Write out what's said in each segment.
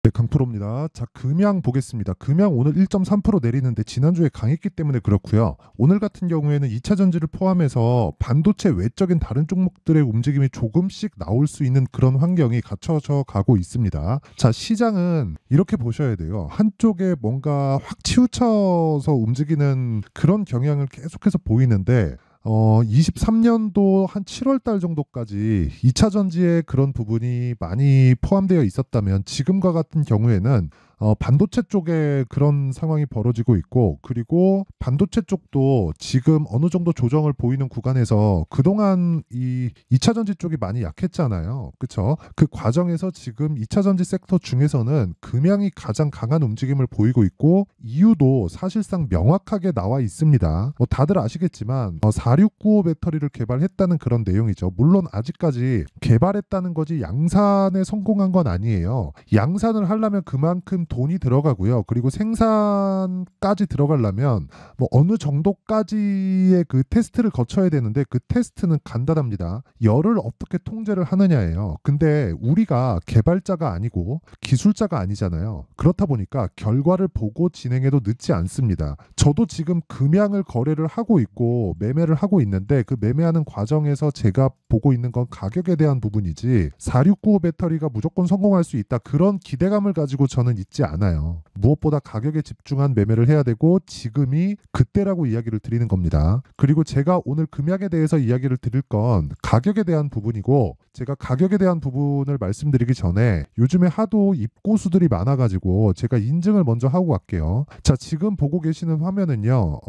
네, 강프로입니다. 자, 금양 보겠습니다. 금양 오늘 1.3% 내리는데 지난주에 강했기 때문에 그렇고요. 오늘 같은 경우에는 2차 전지를 포함해서 반도체 외적인 다른 종목들의 움직임이 조금씩 나올 수 있는 그런 환경이 갖춰져 가고 있습니다. 자, 시장은 이렇게 보셔야 돼요. 한쪽에 뭔가 확 치우쳐서 움직이는 그런 경향을 계속해서 보이는데 23년도 한 7월 달 정도까지 2차 전지에 그런 부분이 많이 포함되어 있었다면 지금과 같은 경우에는 반도체 쪽에 그런 상황이 벌어지고 있고, 그리고 반도체 쪽도 지금 어느 정도 조정을 보이는 구간에서 그동안 이 2차 전지 쪽이 많이 약했잖아요. 그쵸? 그 과정에서 지금 2차 전지 섹터 중에서는 금양이 가장 강한 움직임을 보이고 있고, 이유도 사실상 명확하게 나와 있습니다. 다들 아시겠지만 4695 배터리를 개발했다는 그런 내용이죠. 물론 아직까지 개발했다는 거지 양산에 성공한 건 아니에요. 양산을 하려면 그만큼 돈이 들어가고요. 그리고 생산까지 들어가려면 뭐 어느 정도까지의 그 테스트를 거쳐야 되는데, 그 테스트는 간단합니다. 열을 어떻게 통제를 하느냐예요. 근데 우리가 개발자가 아니고 기술자가 아니잖아요. 그렇다 보니까 결과를 보고 진행해도 늦지 않습니다. 저도 지금 금양을 거래를 하고 있고 매매를 하고 있는데, 그 매매하는 과정에서 제가 보고 있는 건 가격에 대한 부분이지 4695 배터리가 무조건 성공할 수 있다, 그런 기대감을 가지고 저는 있지 않아요. 무엇보다 가격에 집중한 매매를 해야 되고 지금이 그때라고 이야기를 드리는 겁니다. 그리고 제가 오늘 금약에 대해서 이야기를 드릴 건 가격에 대한 부분이고, 제가 가격에 대한 부분을 말씀드리기 전에 요즘에 하도 입고수들이 많아가지고 제가 인증을 먼저 하고 갈게요. 자, 지금 보고 계시는 화면은요,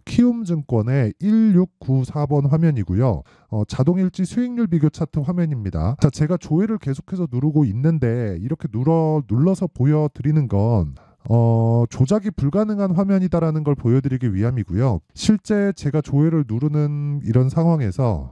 키움증권의 1694번 화면이고요. 자동일지 수익률 비교 차트 화면입니다. 자, 제가 조회를 계속해서 누르고 있는데 이렇게 눌러서 보여드리는 건 조작이 불가능한 화면이다라는 걸 보여드리기 위함이고요. 실제 제가 조회를 누르는 이런 상황에서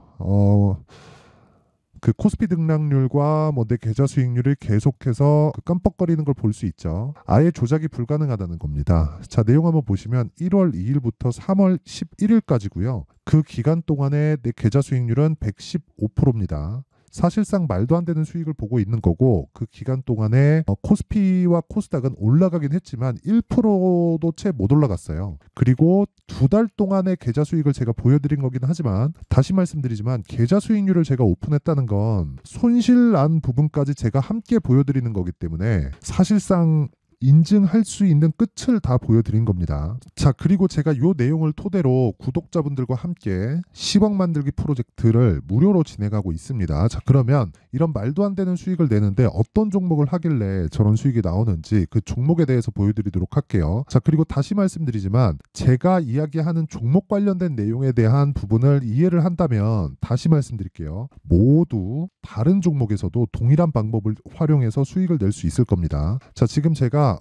그 코스피 등락률과 뭐 내 계좌 수익률이 계속해서 그 깜빡거리는 걸 볼 수 있죠. 아예 조작이 불가능하다는 겁니다. 자, 내용 한번 보시면 1월 2일부터 3월 11일까지고요. 그 기간 동안에 내 계좌 수익률은 115%입니다. 사실상 말도 안 되는 수익을 보고 있는 거고, 그 기간 동안에 코스피와 코스닥은 올라가긴 했지만 1%도 채 못 올라갔어요. 그리고 두 달 동안의 계좌 수익을 제가 보여드린 거긴 하지만, 다시 말씀드리지만 계좌 수익률을 제가 오픈했다는 건 손실 난 부분까지 제가 함께 보여드리는 거기 때문에 사실상 인증할 수 있는 끝을 다 보여드린 겁니다. 자, 그리고 제가 이 내용을 토대로 구독자분들과 함께 10억 만들기 프로젝트를 무료로 진행하고 있습니다. 자, 그러면 이런 말도 안 되는 수익을 내는데 어떤 종목을 하길래 저런 수익이 나오는지 그 종목에 대해서 보여드리도록 할게요. 자, 그리고 다시 말씀드리지만 제가 이야기하는 종목 관련된 내용에 대한 부분을 이해를 한다면 다시 말씀드릴게요. 모두 다른 종목에서도 동일한 방법을 활용해서 수익을 낼 수 있을 겁니다. 자, 지금 제가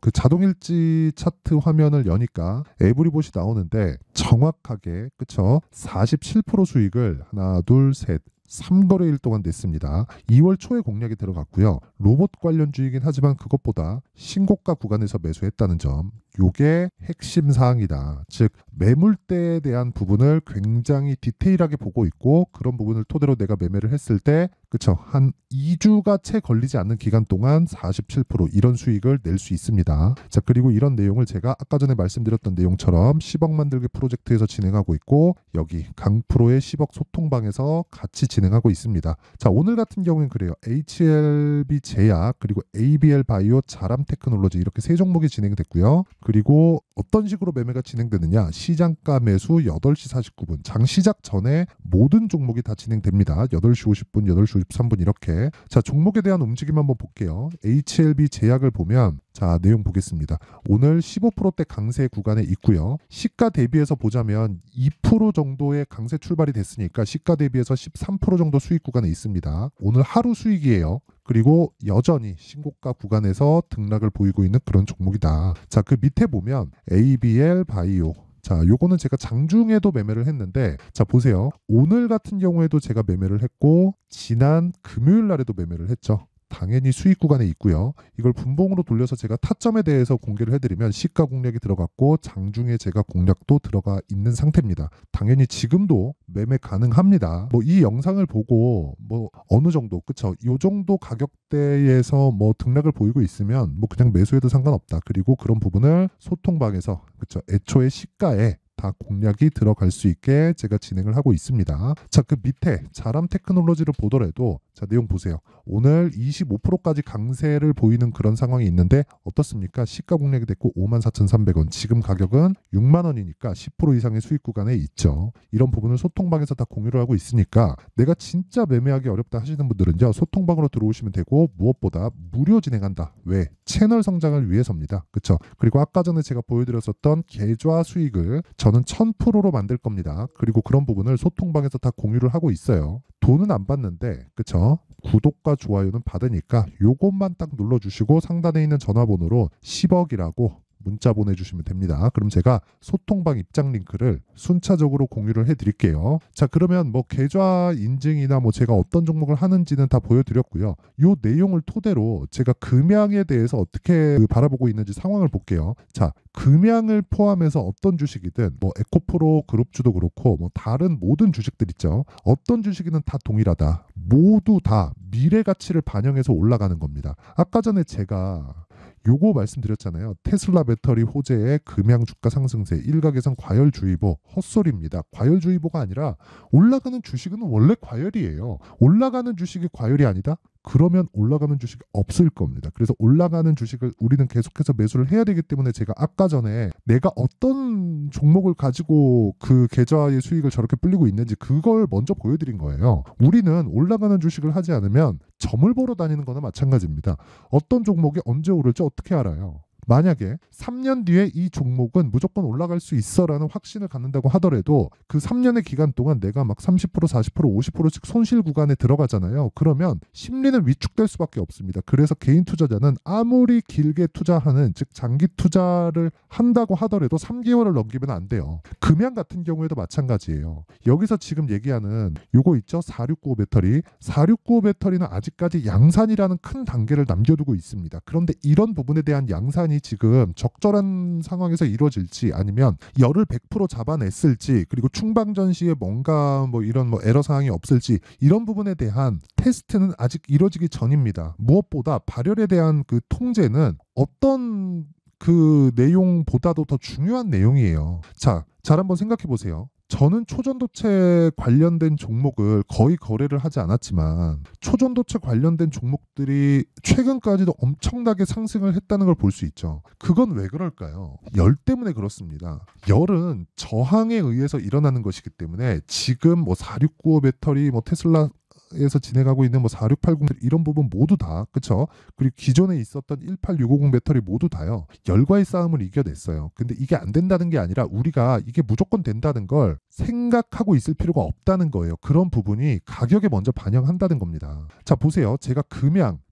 그 자동일지 차트 화면을 여니까 에브리봇이 나오는데 정확하게, 그쵸? 47% 수익을 하나, 둘, 셋, 3거래일 동안 냈습니다. 2월 초에 공략이 들어갔고요. 로봇 관련주이긴 하지만 그것보다 신고가 구간에서 매수했다는 점, 요게 핵심 사항이다. 즉 매물대에 대한 부분을 굉장히 디테일하게 보고 있고, 그런 부분을 토대로 내가 매매를 했을 때, 그쵸, 한 2주가 채 걸리지 않는 기간 동안 47% 이런 수익을 낼 수 있습니다. 자, 그리고 이런 내용을 제가 아까 전에 말씀드렸던 내용처럼 10억 만들기 프로젝트에서 진행하고 있고, 여기 강프로의 10억 소통방에서 같이 진행하고 있습니다. 자, 오늘 같은 경우는 그래요. HLB 제약, 그리고 ABL 바이오, 자람 테크놀로지, 이렇게 세 종목이 진행됐고요. 그리고 어떤 식으로 매매가 진행되느냐, 시장가 매수 8시 49분, 장 시작 전에 모든 종목이 다 진행됩니다. 8시 50분, 8시 53분 이렇게. 자, 종목에 대한 움직임 한번 볼게요. HLB 제약을 보면, 자, 내용 보겠습니다. 오늘 15%대 강세 구간에 있고요. 시가 대비해서 보자면 2% 정도의 강세 출발이 됐으니까 시가 대비해서 13% 정도 수익 구간에 있습니다. 오늘 하루 수익이에요. 그리고 여전히 신고가 구간에서 등락을 보이고 있는 그런 종목이다. 자, 그 밑에 보면 ABL 바이오. 자, 요거는 제가 장중에도 매매를 했는데, 자, 보세요. 오늘 같은 경우에도 제가 매매를 했고 지난 금요일 날에도 매매를 했죠. 당연히 수익 구간에 있고요. 이걸 분봉으로 돌려서 제가 타점에 대해서 공개를 해드리면 시가 공략이 들어갔고 장중에 제가 공략도 들어가 있는 상태입니다. 당연히 지금도 매매 가능합니다. 뭐 이 영상을 보고 뭐 어느 정도 그쵸? 이 정도 가격대에서 뭐 등락을 보이고 있으면 뭐 그냥 매수해도 상관없다. 그리고 그런 부분을 소통방에서 그쵸? 애초에 시가에 다 공략이 들어갈 수 있게 제가 진행을 하고 있습니다. 자, 그 밑에 자람 테크놀로지를 보더라도 자, 내용 보세요. 오늘 25%까지 강세를 보이는 그런 상황이 있는데 어떻습니까? 시가 공략이 됐고 54,300원. 지금 가격은 6만 원이니까 10% 이상의 수익 구간에 있죠. 이런 부분을 소통방에서 다 공유를 하고 있으니까 내가 진짜 매매하기 어렵다 하시는 분들은요. 소통방으로 들어오시면 되고 무엇보다 무료 진행한다. 왜? 채널 성장을 위해서입니다. 그렇죠? 그리고 아까 전에 제가 보여드렸었던 계좌 수익을 저는 1000%로 만들 겁니다. 그리고 그런 부분을 소통방에서 다 공유를 하고 있어요. 돈은 안 받는데 그쵸? 구독과 좋아요는 받으니까 요것만 딱 눌러주시고 상단에 있는 전화번호로 10억이라고 문자 보내주시면 됩니다. 그럼 제가 소통방 입장 링크를 순차적으로 공유를 해드릴게요. 자, 그러면 뭐 계좌 인증이나 뭐 제가 어떤 종목을 하는지는 다 보여드렸고요. 요 내용을 토대로 제가 금양에 대해서 어떻게 바라보고 있는지 상황을 볼게요. 자, 금양을 포함해서 어떤 주식이든 뭐 에코프로 그룹주도 그렇고 뭐 다른 모든 주식들 있죠. 어떤 주식이든 다 동일하다. 모두 다 미래 가치를 반영해서 올라가는 겁니다. 아까 전에 제가 요거 말씀드렸잖아요. 테슬라 배터리 호재의 금양 주가 상승세 일각에선 과열주의보 헛소리입니다. 과열주의보가 아니라 올라가는 주식은 원래 과열이에요. 올라가는 주식이 과열이 아니다? 그러면 올라가는 주식이 없을 겁니다. 그래서 올라가는 주식을 우리는 계속해서 매수를 해야 되기 때문에 제가 아까 전에 내가 어떤 종목을 가지고 그 계좌의 수익을 저렇게 불리고 있는지 그걸 먼저 보여드린 거예요. 우리는 올라가는 주식을 하지 않으면 점을 보러 다니는 거나 마찬가지입니다. 어떤 종목이 언제 오를지 어떻게 알아요? 만약에 3년 뒤에 이 종목은 무조건 올라갈 수 있어라는 확신을 갖는다고 하더라도 그 3년의 기간 동안 내가 막 30%, 40%, 50%씩 손실 구간에 들어가잖아요. 그러면 심리는 위축될 수밖에 없습니다. 그래서 개인 투자자는 아무리 길게 투자하는 즉 장기 투자를 한다고 하더라도 3개월을 넘기면 안 돼요. 금양 같은 경우에도 마찬가지예요. 여기서 지금 얘기하는 요거 있죠? 4695 배터리. 4695 배터리는 아직까지 양산이라는 큰 단계를 남겨두고 있습니다. 그런데 이런 부분에 대한 양산이 지금 적절한 상황에서 이루어질지 아니면 열을 100% 잡아냈을지 그리고 충방전 시에 뭔가 뭐 이런 뭐 에러 사항이 없을지 이런 부분에 대한 테스트는 아직 이루어지기 전입니다. 무엇보다 발열에 대한 그 통제는 어떤 그 내용보다도 더 중요한 내용이에요. 자, 잘 한번 생각해 보세요. 저는 초전도체 관련된 종목을 거의 거래를 하지 않았지만 초전도체 관련된 종목들이 최근까지도 엄청나게 상승을 했다는 걸 볼 수 있죠. 그건 왜 그럴까요? 열 때문에 그렇습니다. 열은 저항에 의해서 일어나는 것이기 때문에 지금 뭐 4695 배터리 뭐 테슬라 에서 진행하고 있는 뭐 4680 이런 부분 모두 다 그쵸? 그리고 기존에 있었던 18650 배터리 모두 다요. 열과의 싸움을 이겨냈어요. 근데 이게 안 된다는 게 아니라 우리가 이게 무조건 된다는 걸 생각하고 있을 필요가 없다는 거예요. 그런 부분이 가격에 먼저 반영한다는 겁니다. 자, 보세요. 제가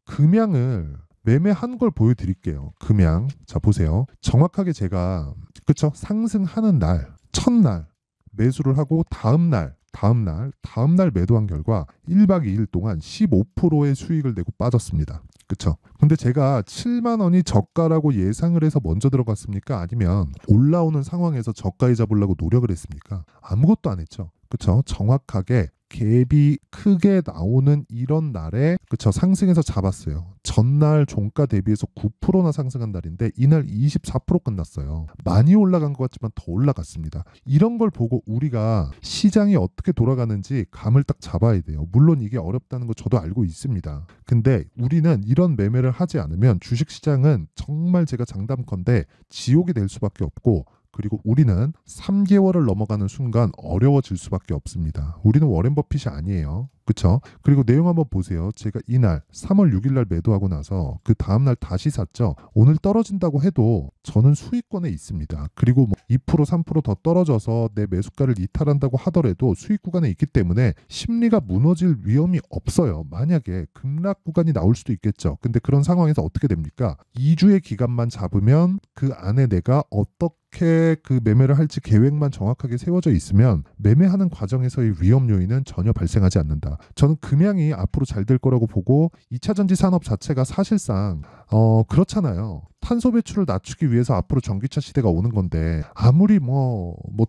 금양을 매매한 걸 보여드릴게요. 금양. 자, 보세요. 정확하게 제가 그쵸? 상승하는 날, 첫날 매수를 하고 다음날 매도한 결과 1박 2일 동안 15%의 수익을 내고 빠졌습니다. 그쵸? 근데 제가 7만 원이 저가라고 예상을 해서 먼저 들어갔습니까? 아니면 올라오는 상황에서 저가에 잡으려고 노력을 했습니까? 아무것도 안 했죠. 그쵸? 정확하게 갭이 크게 나오는 이런 날에 그쵸 상승해서 잡았어요. 전날 종가 대비해서 9%나 상승한 날인데 이날 24% 끝났어요. 많이 올라간 것 같지만 더 올라갔습니다. 이런 걸 보고 우리가 시장이 어떻게 돌아가는지 감을 딱 잡아야 돼요. 물론 이게 어렵다는 거 저도 알고 있습니다. 근데 우리는 이런 매매를 하지 않으면 주식시장은 정말 제가 장담컨대 지옥이 될 수밖에 없고 그리고 우리는 3개월을 넘어가는 순간 어려워질 수밖에 없습니다. 우리는 워렌 버핏이 아니에요. 그쵸? 그리고 내용 한번 보세요. 제가 이날 3월 6일 날 매도하고 나서 그 다음날 다시 샀죠. 오늘 떨어진다고 해도 저는 수익권에 있습니다. 그리고 뭐 2% 3%더 떨어져서 내 매수가를 이탈한다고 하더라도 수익 구간에 있기 때문에 심리가 무너질 위험이 없어요. 만약에 급락 구간이 나올 수도 있겠죠. 근데 그런 상황에서 어떻게 됩니까? 2주의 기간만 잡으면 그 안에 내가 어떻게 어떻게 그 매매를 할지 계획만 정확하게 세워져 있으면 매매하는 과정에서의 위험 요인은 전혀 발생하지 않는다. 저는 금양이 앞으로 잘 될 거라고 보고 2차전지 산업 자체가 사실상 그렇잖아요. 탄소 배출을 낮추기 위해서 앞으로 전기차 시대가 오는 건데 아무리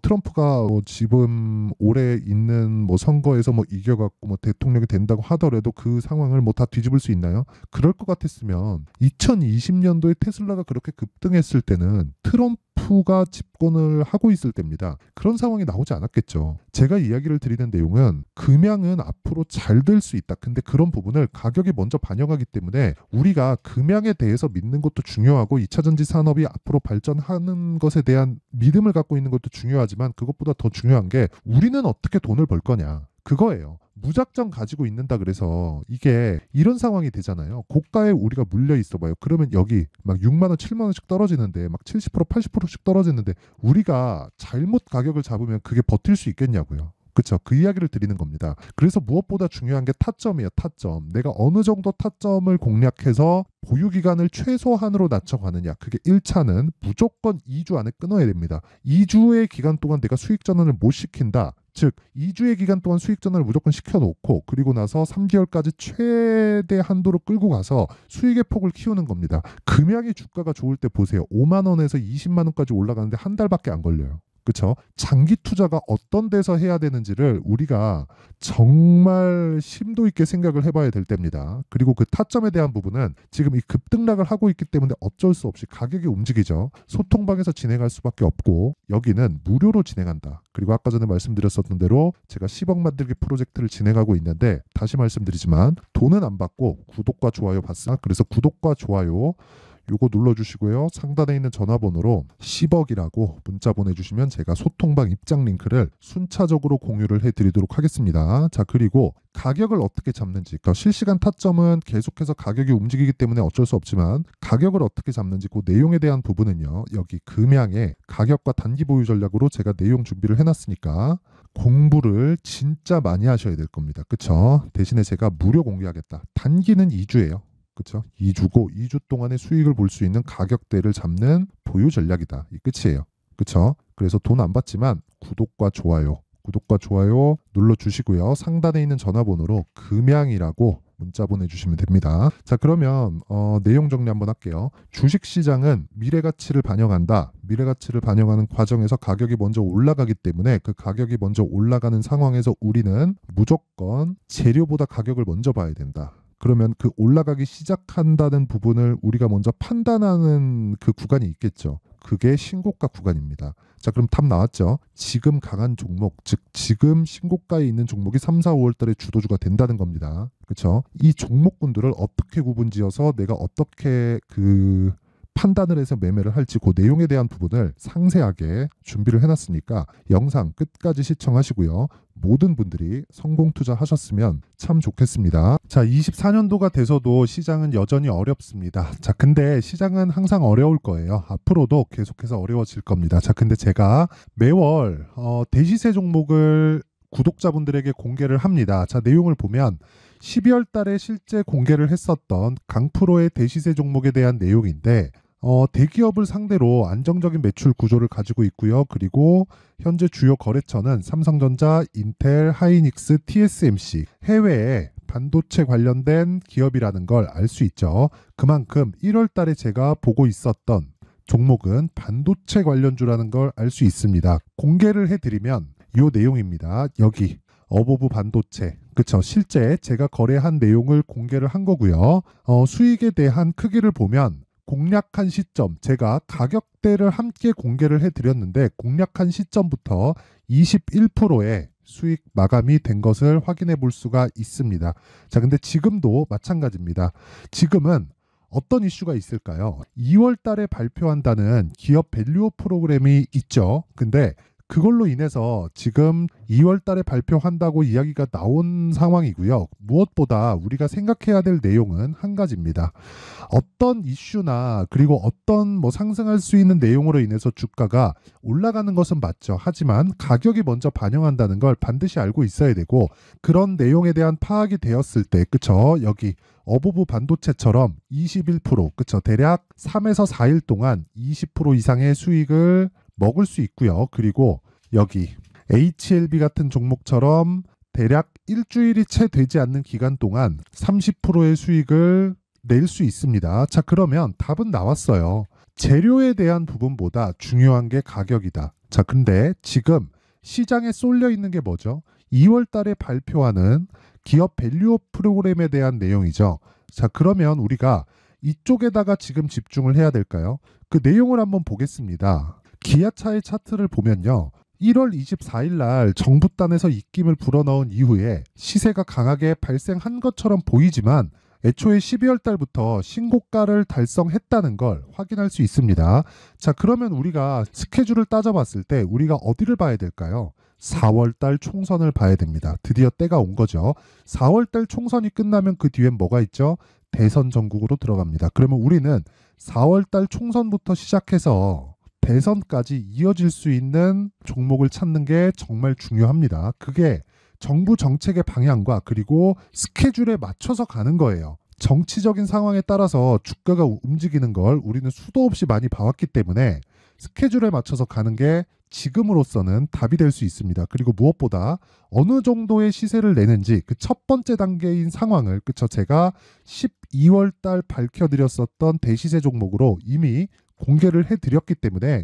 트럼프가 지금 올해 있는 선거에서 이겨갖고 대통령이 된다고 하더라도 그 상황을 다 뒤집을 수 있나요? 그럴 것 같았으면 2020년도에 테슬라가 그렇게 급등했을 때는 트럼프가 집권을 하고 있을 때입니다. 그런 상황이 나오지 않았겠죠. 제가 이야기를 드리는 내용은 금양은 앞으로 잘 될 수 있다. 근데 그런 부분을 가격이 먼저 반영하기 때문에 우리가 금양에 대해서 믿는 것도 중요하고 2차전지 산업이 앞으로 발전하는 것에 대한 믿음을 갖고 있는 것도 중요하지만 그것보다 더 중요한 게 우리는 어떻게 돈을 벌 거냐. 그거예요. 무작정 가지고 있는다 그래서 이게 이런 상황이 되잖아요. 고가에 우리가 물려 있어 봐요. 그러면 여기 막 6만 원, 7만 원씩 떨어지는데 막 70%, 80%씩 떨어지는데 우리가 잘못 가격을 잡으면 그게 버틸 수 있겠냐고요. 그렇죠. 그 이야기를 드리는 겁니다. 그래서 무엇보다 중요한 게 타점이에요. 타점. 내가 어느 정도 타점을 공략해서 보유 기간을 최소한으로 낮춰가느냐. 그게 1차는 무조건 2주 안에 끊어야 됩니다. 2주의 기간 동안 내가 수익 전환을 못 시킨다. 즉 2주의 기간 동안 수익 전환을 무조건 시켜놓고 그리고 나서 3개월까지 최대 한도로 끌고 가서 수익의 폭을 키우는 겁니다. 금양의 주가가 좋을 때 보세요. 5만 원에서 20만 원까지 올라가는데 한 달밖에 안 걸려요. 그렇죠? 장기 투자가 어떤 데서 해야 되는지를 우리가 정말 심도 있게 생각을 해봐야 될 때입니다. 그리고 그 타점에 대한 부분은 지금 이 급등락을 하고 있기 때문에 어쩔 수 없이 가격이 움직이죠. 소통방에서 진행할 수밖에 없고 여기는 무료로 진행한다. 그리고 아까 전에 말씀드렸었던 대로 제가 10억 만들기 프로젝트를 진행하고 있는데 다시 말씀드리지만 돈은 안 받고 구독과 좋아요 받습니다. 그래서 구독과 좋아요 요거 눌러주시고요. 상단에 있는 전화번호로 10억이라고 문자 보내주시면 제가 소통방 입장 링크를 순차적으로 공유를 해드리도록 하겠습니다. 자, 그리고 가격을 어떻게 잡는지, 그러니까 실시간 타점은 계속해서 가격이 움직이기 때문에 어쩔 수 없지만 가격을 어떻게 잡는지 그 내용에 대한 부분은요. 여기 금양의 가격과 단기 보유 전략으로 제가 내용 준비를 해놨으니까 공부를 진짜 많이 하셔야 될 겁니다. 그쵸? 대신에 제가 무료 공개하겠다. 단기는 2주예요. 그렇죠? 2주고 2주 동안의 수익을 볼 수 있는 가격대를 잡는 보유 전략이다. 이 끝이에요. 그렇죠? 그래서 돈 안 받지만 구독과 좋아요 눌러주시고요. 상단에 있는 전화번호로 금양이라고 문자 보내주시면 됩니다. 자, 그러면 내용 정리 한번 할게요. 주식시장은 미래가치를 반영한다. 미래가치를 반영하는 과정에서 가격이 먼저 올라가기 때문에 그 가격이 먼저 올라가는 상황에서 우리는 무조건 재료보다 가격을 먼저 봐야 된다. 그러면 그 올라가기 시작한다는 부분을 우리가 먼저 판단하는 그 구간이 있겠죠. 그게 신고가 구간입니다. 자, 그럼 답 나왔죠? 지금 강한 종목, 즉 지금 신고가에 있는 종목이 3, 4, 5월 달에 주도주가 된다는 겁니다. 그렇죠? 이 종목군들을 어떻게 구분지어서 내가 어떻게 판단을 해서 매매를 할지 그 내용에 대한 부분을 상세하게 준비를 해놨으니까 영상 끝까지 시청하시고요. 모든 분들이 성공 투자하셨으면 참 좋겠습니다. 자, 24년도가 돼서도 시장은 여전히 어렵습니다. 자, 근데 시장은 항상 어려울 거예요. 앞으로도 계속해서 어려워질 겁니다. 자, 근데 제가 매월 대시세 종목을 구독자분들에게 공개를 합니다. 자, 내용을 보면 12월 달에 실제 공개를 했었던 강프로의 대시세 종목에 대한 내용인데 대기업을 상대로 안정적인 매출 구조를 가지고 있고요. 그리고 현재 주요 거래처는 삼성전자, 인텔, 하이닉스, TSMC, 해외에 반도체 관련된 기업이라는 걸 알 수 있죠. 그만큼 1월 달에 제가 보고 있었던 종목은 반도체 관련주라는 걸 알 수 있습니다. 공개를 해드리면 이 내용입니다. 여기 어보브 반도체, 그쵸? 실제 제가 거래한 내용을 공개를 한 거고요. 수익에 대한 크기를 보면 공략한 시점, 제가 가격대를 함께 공개를 해드렸는데 공략한 시점부터 21%의 수익 마감이 된 것을 확인해 볼 수가 있습니다. 자, 근데 지금도 마찬가지입니다. 지금은 어떤 이슈가 있을까요? 2월 달에 발표한다는 기업 밸류업 프로그램이 있죠. 근데 그걸로 인해서 지금 2월 달에 발표한다고 이야기가 나온 상황이고요. 무엇보다 우리가 생각해야 될 내용은 한 가지입니다. 어떤 이슈나 그리고 어떤 상승할 수 있는 내용으로 인해서 주가가 올라가는 것은 맞죠. 하지만 가격이 먼저 반영한다는 걸 반드시 알고 있어야 되고 그런 내용에 대한 파악이 되었을 때, 그쵸? 여기 어보브 반도체처럼 21%, 그쵸? 대략 3에서 4일 동안 20% 이상의 수익을 먹을 수 있고요. 그리고 여기 HLB 같은 종목처럼 대략 일주일이 채 되지 않는 기간 동안 30%의 수익을 낼 수 있습니다. 자, 그러면 답은 나왔어요. 재료에 대한 부분보다 중요한 게 가격이다. 자, 근데 지금 시장에 쏠려 있는 게 뭐죠? 2월 달에 발표하는 기업 밸류업 프로그램에 대한 내용이죠. 자, 그러면 우리가 이쪽에다가 지금 집중을 해야 될까요? 그 내용을 한번 보겠습니다. 기아차의 차트를 보면요. 1월 24일 날 정부단에서 입김을 불어넣은 이후에 시세가 강하게 발생한 것처럼 보이지만 애초에 12월 달부터 신고가를 달성했다는 걸 확인할 수 있습니다. 자, 그러면 우리가 스케줄을 따져봤을 때 우리가 어디를 봐야 될까요? 4월 달 총선을 봐야 됩니다. 드디어 때가 온 거죠. 4월 달 총선이 끝나면 그 뒤엔 뭐가 있죠? 대선 전국으로 들어갑니다. 그러면 우리는 4월 달 총선부터 시작해서 대선까지 이어질 수 있는 종목을 찾는 게 정말 중요합니다. 그게 정부 정책의 방향과 그리고 스케줄에 맞춰서 가는 거예요. 정치적인 상황에 따라서 주가가 움직이는 걸 우리는 수도 없이 많이 봐왔기 때문에 스케줄에 맞춰서 가는 게 지금으로서는 답이 될 수 있습니다. 그리고 무엇보다 어느 정도의 시세를 내는지 그 첫 번째 단계인 상황을 제가 12월 달 밝혀드렸었던 대시세 종목으로 이미 공개를 해드렸기 때문에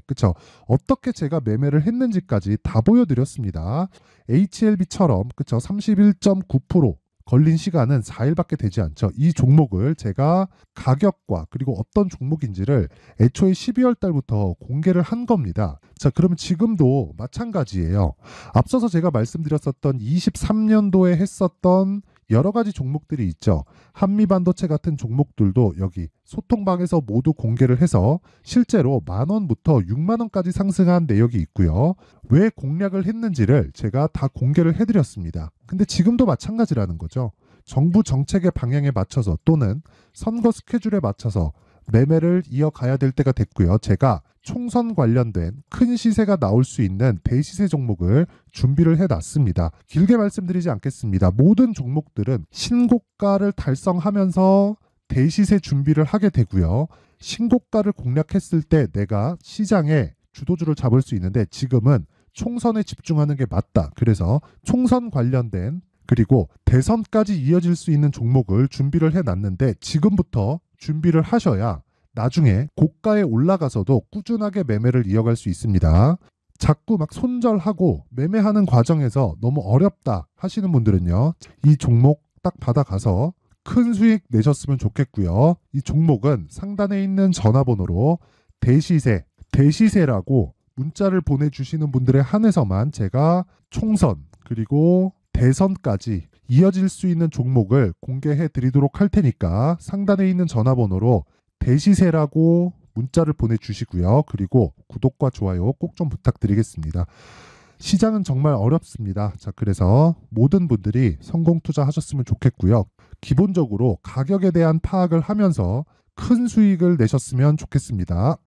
어떻게 제가 매매를 했는지까지 다 보여드렸습니다. HLB처럼 31.9% 걸린 시간은 4일밖에 되지 않죠. 이 종목을 제가 가격과 그리고 어떤 종목인지를 애초에 12월 달부터 공개를 한 겁니다. 자, 그러면 지금도 마찬가지예요. 앞서서 제가 말씀드렸었던 23년도에 했었던 여러 가지 종목들이 있죠. 한미반도체 같은 종목들도 여기 소통방에서 모두 공개를 해서 실제로 10,000원부터 60,000원까지 상승한 내역이 있고요. 왜 공략을 했는지를 제가 다 공개를 해드렸습니다. 근데 지금도 마찬가지라는 거죠. 정부 정책의 방향에 맞춰서 또는 선거 스케줄에 맞춰서 매매를 이어가야 될 때가 됐고요. 제가 총선 관련된 큰 시세가 나올 수 있는 대시세 종목을 준비를 해놨습니다. 길게 말씀드리지 않겠습니다. 모든 종목들은 신고가를 달성하면서 대시세 준비를 하게 되고요. 신고가를 공략했을 때 내가 시장에 주도주를 잡을 수 있는데 지금은 총선에 집중하는 게 맞다. 그래서 총선 관련된 그리고 대선까지 이어질 수 있는 종목을 준비를 해놨는데 지금부터 준비를 하셔야 나중에 고가에 올라가서도 꾸준하게 매매를 이어갈 수 있습니다. 자꾸 막 손절하고 매매하는 과정에서 너무 어렵다 하시는 분들은요. 이 종목 딱 받아가서 큰 수익 내셨으면 좋겠고요. 이 종목은 상단에 있는 전화번호로 대시세라고 문자를 보내주시는 분들에 한해서만 제가 총선 그리고 대선까지 이어질 수 있는 종목을 공개해 드리도록 할 테니까 상단에 있는 전화번호로 대시세라고 문자를 보내주시고요. 그리고 구독과 좋아요 꼭 좀 부탁드리겠습니다. 시장은 정말 어렵습니다. 자, 그래서 모든 분들이 성공 투자하셨으면 좋겠고요. 기본적으로 가격에 대한 파악을 하면서 큰 수익을 내셨으면 좋겠습니다.